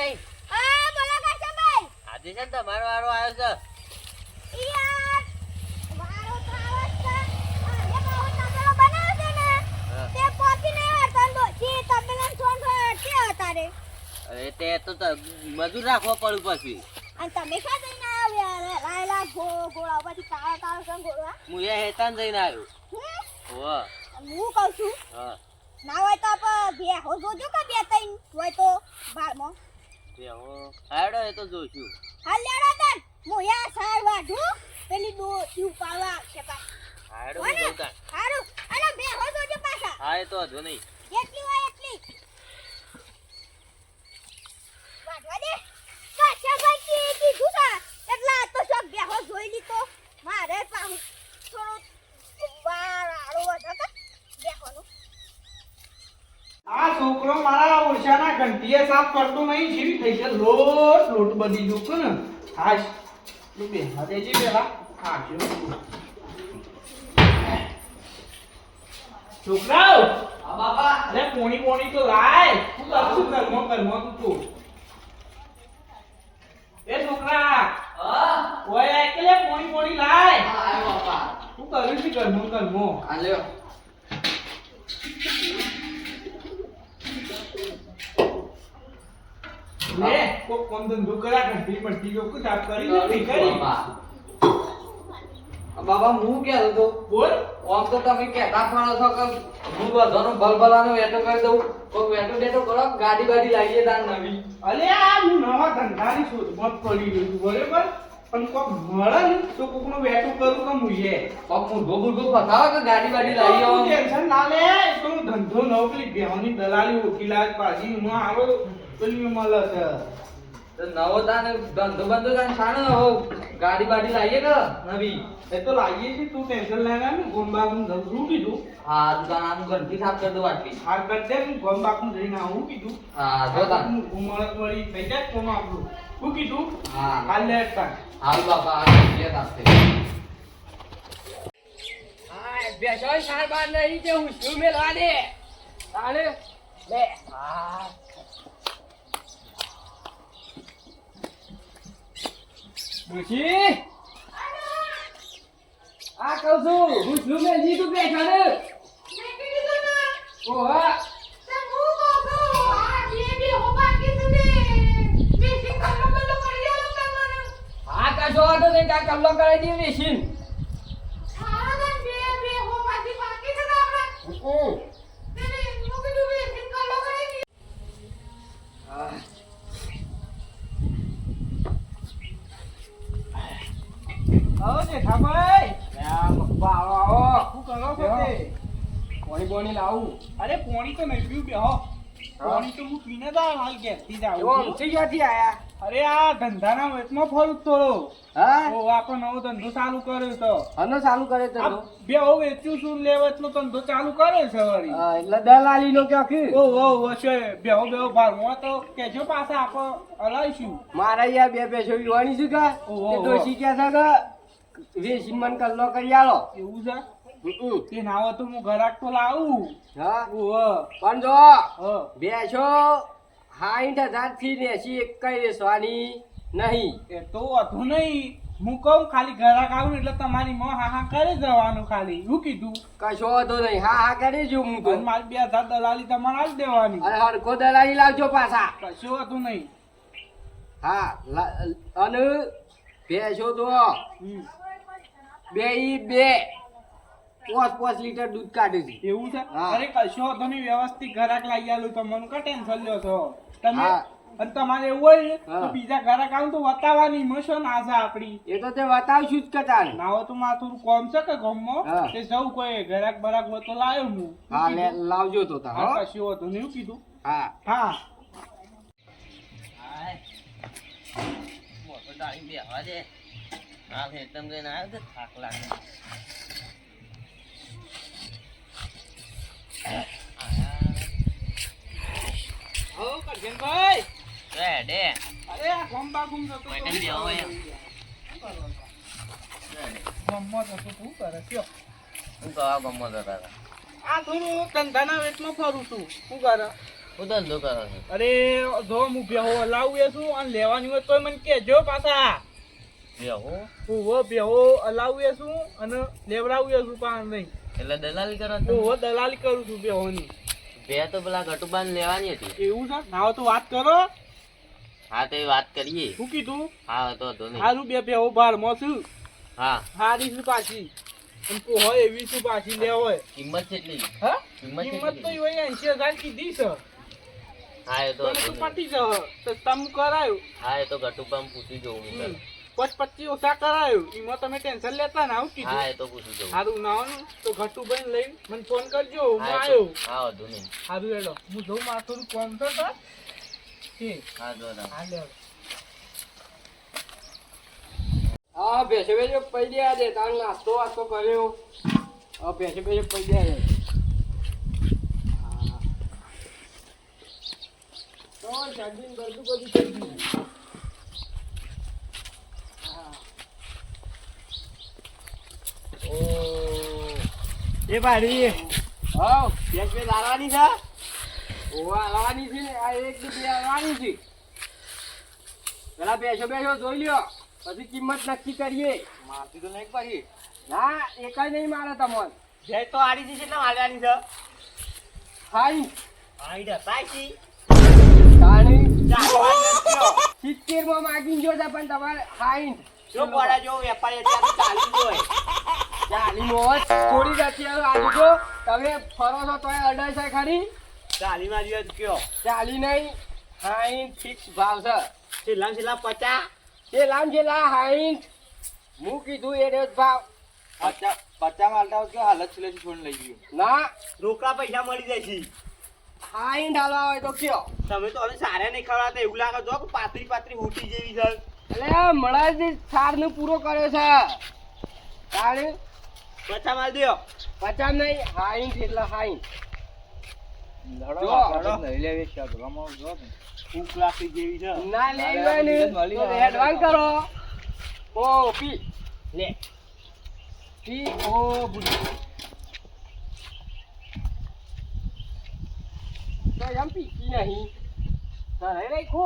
ભાઈ હા બોલો કાચાભાઈ. આજે છે ને તમારો વારો આવ્યો છે. યાર મારો તો આવાજ છે. આ બહુ તબેલો બનાવ્યો છે ને તે પોતી ને તંદો જી તબેલા છોડ કે હતા રે. અરે તે તો મજૂર રાખવો પડું પછી. અને તમે ક્યાં જઈને આવ્યા રાયલા ગોળા પછી કાળા કાળા સંગ ગોળા. હું એ હેતાન જઈને આવ્યો. હોવ. હું કહું છું હા ના હોય તો આપ બે હો જોજો કે બે ત્રણ હોય તો બારમાં તે હું હાડો એ તો જોઈશું. હાલ લેડો તન હું યા સાર વાઢું પેલી દો યુ પાવા છે પા હાડો હું જઉં તાણ. હારું અરે બે હો જોજો પાછા હા એ તો વાંધો નહીં. એટલી હોય એટલી વાઢવા દે કાચાભાઈ કીધું તા એટલા તો સબ બે હો જોઈ લીધો મારે પાહુ થોડો વાર આળો વધો તો બેહોનું આ છોકરો મારા ઓરછાના ઘંટીએ સાફ કરતો નહીં જીવી થઈ છે લોટ બધી દુખ ને હાશ તું બે હાથે જી પેલા ખાજો છોકરાઓ હા બાપા. અરે પોણી તો લાય તું કરું ઘરમાં તું એ છોકરા હા ઓય એકલે પોણી લાય આયો બાપા. તું કરું છે ઘરમાં આ લ્યો. લે કોક કોમ ધંધો કર્યા ઘંટી પડતી જો કુછ આપ કરી નથી કરી બાબા હું કહેતો તો બોલ આમ તો તમે કહેતા ફાળો છો કે હું બધાનો ભલભલાનો વેટો કરી દઉં કોઈ વેટો બેટો કરો ગાડી બાડી લાવીએ તાર નવી અલે આ હું નવા ધંધાની શોધમાં પડી ગયો છું બરાબર પણ કોક મળે ને તો કોકનો વેટો કરું કે મુઈએ પગ મૂર્ખો મૂર્ખો ફસાવો કે ગાડી બાડી લાવી તું આવો ટેન્શન ના લે તો હું ધંધો નવો પેલી બેહોની દલાલી વકીલાત પાછી હું આવો પેલી મળે છે તો નવો તાને ધંધો બંધો તાને શાનો હો ગાડી બાડી લાવીએ કે નવી એ તો લાગીએ છે તું ટેન્શન લેના ને ગોમબાકનું ધંધું કીધું હા તું તાને આમ ઘંટી સાફ કરી દઉં આટલી હાલ કરજે હું ગોમબાકનું જઈને આવું કીધું હા જો તાન ઉમળત વળી થઈ જાય કોમ આપણું શું કીધું હા હાલ લે તાન હાલ બાપા આ ઘંટી સાફ થઈ હા બેસો સાર બાર નહીં તે હું શું મેલવા દે. તાણે લે. હા ડોશી આ કહું છું હું શું મેલજી તું બેઠા ને ઓહા હા કશો વાંધો નહીં કાં કલ્લો કરાવી દઈએ વેચીને. આવો જેઠાભાઈ લે આ પપ્પા આવો આવો શું કરો છો તે? પાણી બોણી લાવું અરે પોણી તો નહીં પીવું બેહો પોણી તો હું પીને જ આવ્યો હાલ ઘેરથી જ આવું એવો છું. ઊંચી ક્યાંથી આયા અરે આ ધંધાના વેચમાં ફરું થોડો હા ઓ આપણો નવો ધંધો ચાલુ કર્યો તો હનો ચાલુ કરે આ બે હો વેચ્યું છું લેવતનો ધંધો ચાલુ કર્યો છે વળી એટલે દલાલી નો ક્યાં ઓ છે બેહો ભારમાં તો કેજો પાછા આપો હલાઈશું મારા યાર બે પૈસો યુવાની છે કે ઓહો. તે ડોશી કે છે કે વેચી મન કલ્લો કરી આલો એવું છે તે ના હોય તો હું ઘરાક તો લાવું હા ઓહો પણ જો હ બેસો 60,000 થી 81 વેચવાની નહીં એ તો હતું નહીં હું કહું ખાલી ઘરાક આવું એટલે તમારી માં હા કરી જવાનું ખાલી શું કીધું કશો વાંધો નહીં હા હા કરી જો હું તો અને મારી 2000 દલાલી તમારે આલી દેવાની અરે હરખો દલાલી લાવજો પાછા કશું હતું નહીં હા અને બેસો તો હમ. બે પાંચ લીટર દૂધ કાઢે છે એવું છે હા. અરે કશો હતો નહીં વ્યવસ્થિત ઘરાક લાવી આલું તમને કા ટેન્શન લ્યો છો તમે હા. અને તમારે એવું હોય ને તો હા. બીજા ઘરાક આવું તો વતાવવાની મશો ના છે આપડી એ તો તે બતાવશું જ કતાર ના હોય તો મારે થોડું કોમ છે કે ગામમાં હા. તે જવું કોઈ ઘરાક બરાક હોય તો લાવ્યો હું હા લાવજો તો તા હો હા, કશું હતું નહીં એવું કીધું હા હા મોટો ડાળી બેહવા દે. હાલ એકદમ જઈને આવ્યો તો થાક લાગે. હો કરજનભાઈ રે ડે. અરે આ ગામ બાગુમ જતો તો મેડમ બેહો એમ. ગામમાં જતો તો શું કરે કયો હું કવા ગમો જતા હતા. આ થોડું ધંધાના વેચમાં ફરું છું શું કરે હું ધંધો કરો છો અરે જો હું બેહો હલાવું છું અને લેવાની હોય તોય મને કહેજો પાછા બેહો હું બેહો હલાવું છું અને લેવડાવું છું પણ નહીં એટલે દલાલી કરો છો હું દલાલી કરું છું બેહોની બે તો પેલા ગટુબાન લેવાની હતી એવું છે નાવ તો વાત કરો હા તો એ વાત કરીએ શું કીધું હા તો વાંધો નહીં સારું બેહો બારમાં છું હા સારી છું પાછી અને હોય એવી છું પાછી લે હોય કિંમત કેટલી હા કિંમત કિંમત તો કેટલી હોય 80,000 કીધી છે હા એ તો પણ વાંધો તો નહીં. પતી જ તમે કરાયું હા એ તો ગટુબાન પૂછી જોઉં હું પેલા. 25 ઓછા કરાયું એમાં તમે ટેન્શન લેતા ના આવું કીધું હા એ તો પૂછી જોઉં સારું નાવાનું તો ઘટુ બન લઈ મને ફોન કરજો હું હા, એ આવ્યો તો- હા વાંધો નહીં સારું હેડો હું જોઉં મારે થોડું કોમ તો ઠીક હા જો ના. હા લે હા બેસે બેસે પૈ દે દે તાર નાસ્તો વાસ્તો કર્યો હા બેસે બેસે પૈ દે દે તો શાદીન બધું બધું થઈ ગયું એ ભાડી હા બેસ બેસ લાવવાની છે ઓવા લાવવાની છે આ એક બે લાવવાની છે પેલા બેસો બેસો જોઈ લ્યો પછી કિંમત નક્કી કરીએ મારતી તો નહીં કરી ના એકાઈ નહીં મારે તમને જય તો આડી છે કેટલા વાળવાની છે હાઈ આઈડા સાચી તાણી 40 70 માં માગીને જોતા પણ તમારે હાઈ જો બોડા જો વેપારી અત્યારે 40 હોય ચાલી મોજ થોડી નથી આજુ જો તમે ફરો છો તોય અડાઈ છે ખરી 40 માં દિવસ કયો ચાલી નહીં હાઈ ફિક્સ ભાવ છે છેલ્લા 50 તે લામ છે લા હાઈ હું કીધું એ રેટ ભાવ 50 માલતા કે હાલત છેલે છોડ લઈ ગયો ના રોકડા પૈસા મળી જાય છે હાઈ ઢાલવા હોય તો કયો તમે તો હવે સારા નહીં ખવડાવતા એવું લાગે જો પાતરી હુટી જેવી છે એટલે મળાજી સાર નું પૂરો કર્યો છે તાણી 50 માલ દ્યો 50 નહીં હાઈ એટલે હાઈ ભૂખ લાગતી જેવી છે ના લેવી હોય ને તો એડવાન્સ કરો ઓ પી લે પી ઓ બુડી તો એમ પી નહીં તારે રાખો